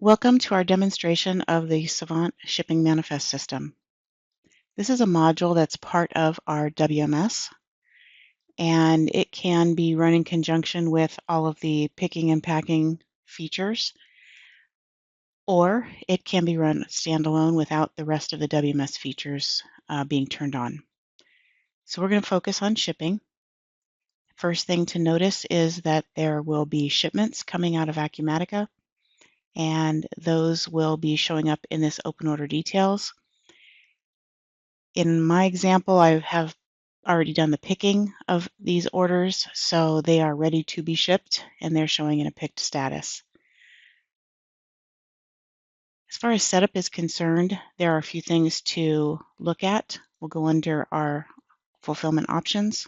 Welcome to our demonstration of the Savant Shipping Manifest System. This is a module that's part of our WMS, and it can be run in conjunction with all of the picking and packing features, or it can be run standalone without the rest of the WMS features being turned on. So we're going to focus on shipping. First thing to notice is that there will be shipments coming out of Acumatica, and those will be showing up in this open order details. In my example, I have already done the picking of these orders, so they are ready to be shipped and they're showing in a picked status. As far as setup is concerned, there are a few things to look at. We'll go under our fulfillment options,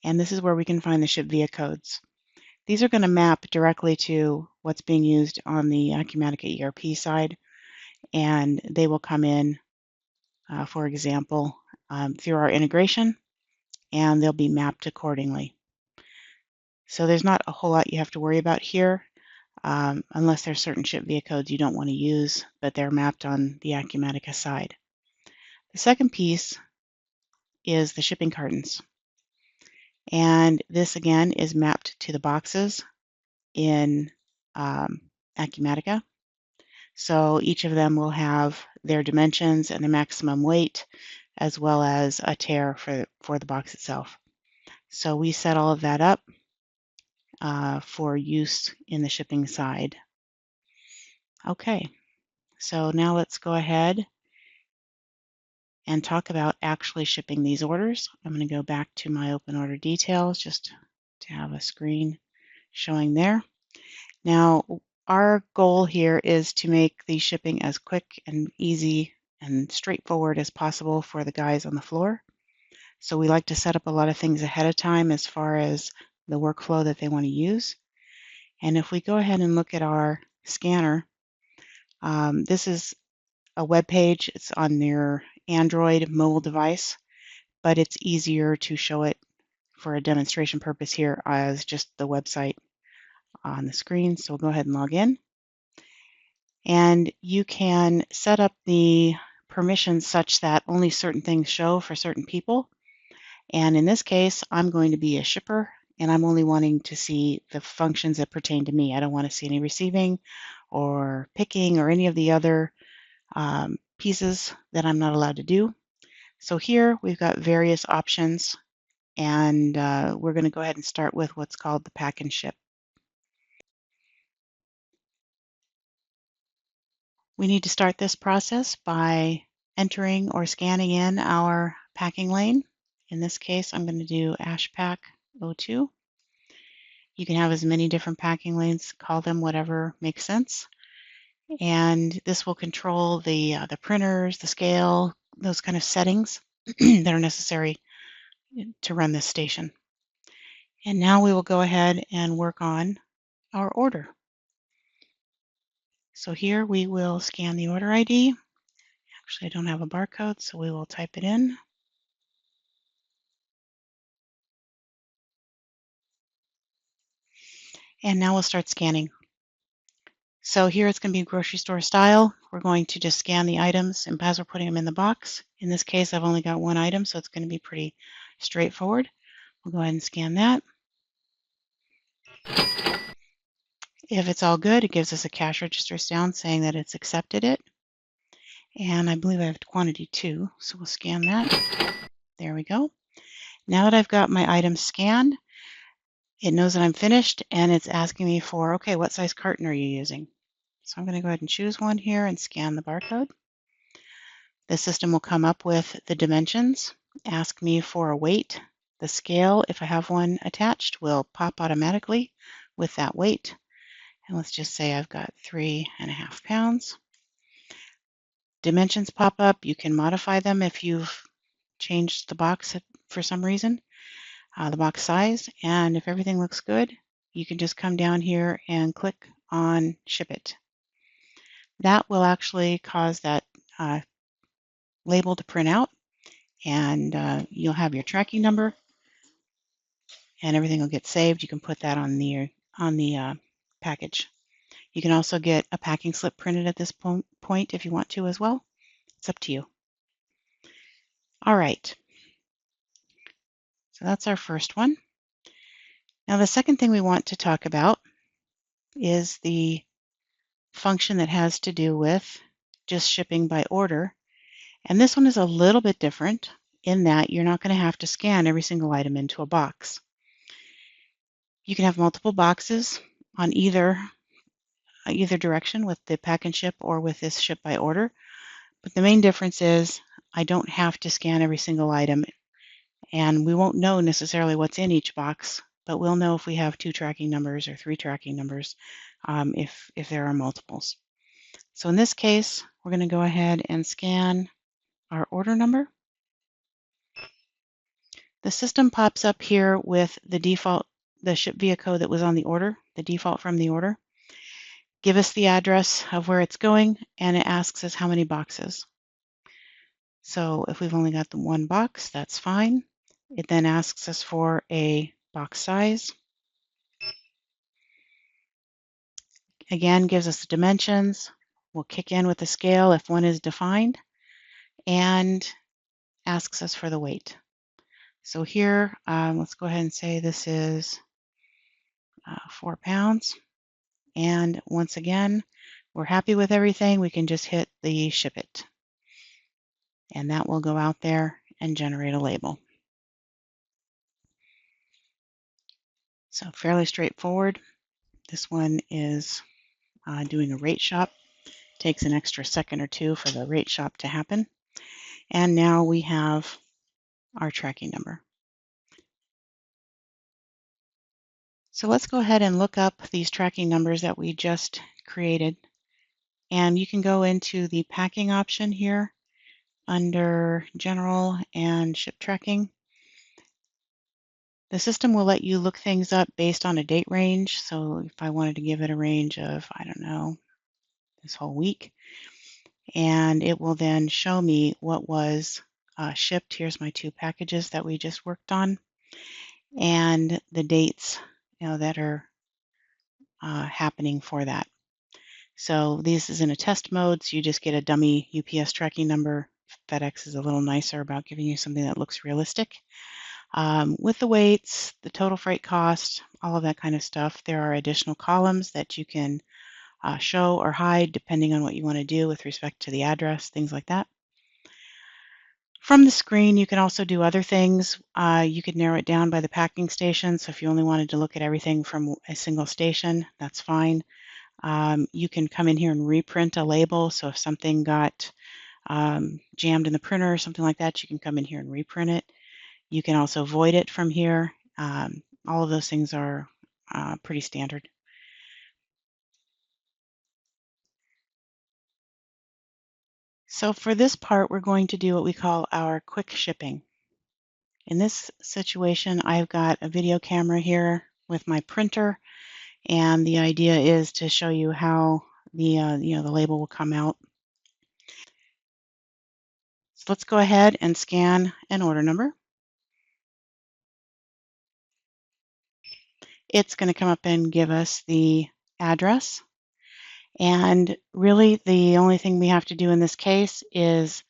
and this is where we can find the ship via codes. These are going to map directly to what's being used on the Acumatica ERP side, and they will come in, for example, through our integration, and they'll be mapped accordingly. So there's not a whole lot you have to worry about here, unless there's certain ship via codes you don't want to use, but they're mapped on the Acumatica side. The second piece is the shipping cartons. And this again is mapped to the boxes in Acumatica. So each of them will have their dimensions and the maximum weight, as well as a tear for the box itself. So we set all of that up for use in the shipping side. Okay, so now let's go ahead and talk about actually shipping these orders. I'm going to go back to my open order details just to have a screen showing there. Now, our goal here is to make the shipping as quick and easy and straightforward as possible for the guys on the floor. So we like to set up a lot of things ahead of time as far as the workflow that they want to use. And if we go ahead and look at our scanner, this is a web page. It's on their Android mobile device, but it's easier to show it for a demonstration purpose here as just the website on the screen. So we'll go ahead and log in. And you can set up the permissions such that only certain things show for certain people. And in this case, I'm going to be a shipper, and I'm only wanting to see the functions that pertain to me. I don't want to see any receiving or picking or any of the other pieces that I'm not allowed to do. So here we've got various options, and we're going to go ahead and start with what's called the pack and ship. We need to start this process by entering or scanning in our packing lane. In this case, I'm going to do AshPack 02. You can have as many different packing lanes, call them whatever makes sense. And this will control the printers, the scale, those kind of settings that are necessary to run this station. And now we will go ahead and work on our order. So here we will scan the order ID. Actually, I don't have a barcode, so we will type it in. And now we'll start scanning. So here it's going to be grocery store style. We're going to just scan the items, and as we're putting them in the box, in this case I've only got one item, so it's going to be pretty straightforward. We'll go ahead and scan that. If it's all good, it gives us a cash register down saying that it's accepted it. And I believe I have quantity too, so we'll scan that. There we go. Now that I've got my items scanned, it knows that I'm finished, and it's asking me for, okay, what size carton are you using? So I'm going to go ahead and choose one here and scan the barcode. The system will come up with the dimensions, ask me for a weight. The scale, if I have one attached, will pop automatically with that weight. And let's just say I've got 3.5 pounds. Dimensions pop up. You can modify them if you've changed the box for some reason, the box size. And if everything looks good, you can just come down here and click on Ship It. That will actually cause that label to print out, and you'll have your tracking number, and everything will get saved. You can put that on the package. You can also get a packing slip printed at this point if you want to as well. It's up to you. All right, so that's our first one. Now the second thing we want to talk about is the function that has to do with just shipping by order. And this one is a little bit different in that you're not going to have to scan every single item into a box. You can have multiple boxes on either direction with the pack and ship or with this ship by order. But the main difference is I don't have to scan every single item, and we won't know necessarily what's in each box, but we'll know if we have 2 tracking numbers or 3 tracking numbers if there are multiples. So in this case, we're going to go ahead and scan our order number. The system pops up here with the default, the ship via code that was on the order, the default from the order. Give us the address of where it's going, and it asks us how many boxes. So if we've only got the 1 box, that's fine. It then asks us for a box size. Again, gives us the dimensions. We'll kick in with the scale if one is defined, and asks us for the weight. So here, let's go ahead and say this is 4 pounds. And once again, we're happy with everything. We can just hit the ship it. And that will go out there and generate a label. So fairly straightforward. This one is doing a rate shop. Takes an extra second or two for the rate shop to happen. And now we have our tracking number. So let's go ahead and look up these tracking numbers that we just created. And you can go into the packing option here under General and Ship Tracking. The system will let you look things up based on a date range. So if I wanted to give it a range of, I don't know, this whole week, and it will then show me what was shipped. Here's my 2 packages that we just worked on, and the dates that are happening for that. So this is in a test mode, so you just get a dummy UPS tracking number. FedEx is a little nicer about giving you something that looks realistic. With the weights, the total freight cost, all of that kind of stuff. There are additional columns that you can show or hide depending on what you want to do with respect to the address, things like that. From the screen, you can also do other things. You could narrow it down by the packing station. So if you only wanted to look at everything from a single station, that's fine. You can come in here and reprint a label. So if something got jammed in the printer or something like that, you can come in here and reprint it. You can also void it from here. All of those things are pretty standard. So for this part, we're going to do what we call our quick shipping. In this situation, I've got a video camera here with my printer, and the idea is to show you how the the label will come out. So let's go ahead and scan an order number. It's going to come up and give us the address. And really, the only thing we have to do in this case is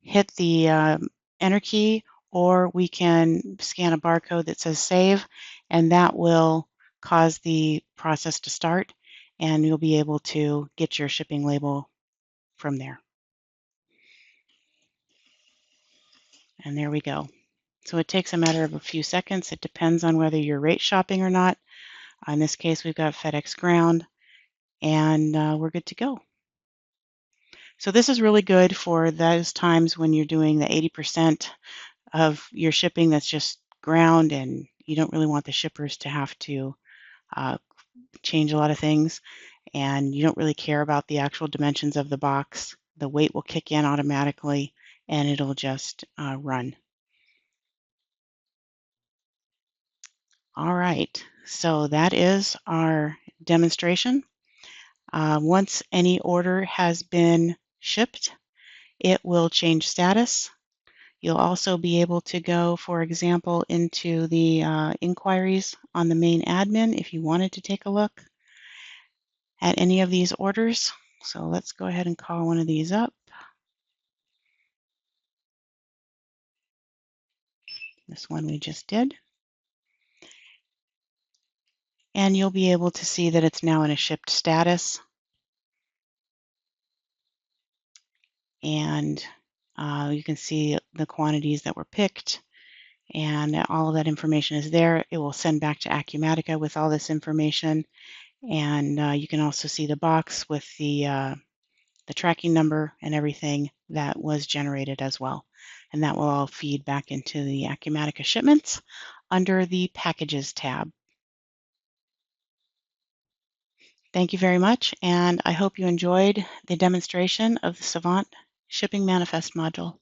hit the enter key, or we can scan a barcode that says save, and that will cause the process to start, and you'll be able to get your shipping label from there. And there we go. So it takes a matter of a few seconds. It depends on whether you're rate shopping or not. In this case, we've got FedEx Ground, and we're good to go. So this is really good for those times when you're doing the 80% of your shipping that's just ground, and you don't really want the shippers to have to change a lot of things, and you don't really care about the actual dimensions of the box. The weight will kick in automatically, and it'll just run. All right, so that is our demonstration. Once any order has been shipped, it will change status. You'll also be able to go, for example, into the inquiries on the main admin if you wanted to take a look. at any of these orders. So let's go ahead and call one of these up. This one we just did. And you'll be able to see that it's now in a shipped status. And you can see the quantities that were picked, and all of that information is there. It will send back to Acumatica with all this information. And you can also see the box with the tracking number and everything that was generated as well. And that will all feed back into the Acumatica shipments under the Packages tab. Thank you very much, and I hope you enjoyed the demonstration of the Savant Shipping Manifest module.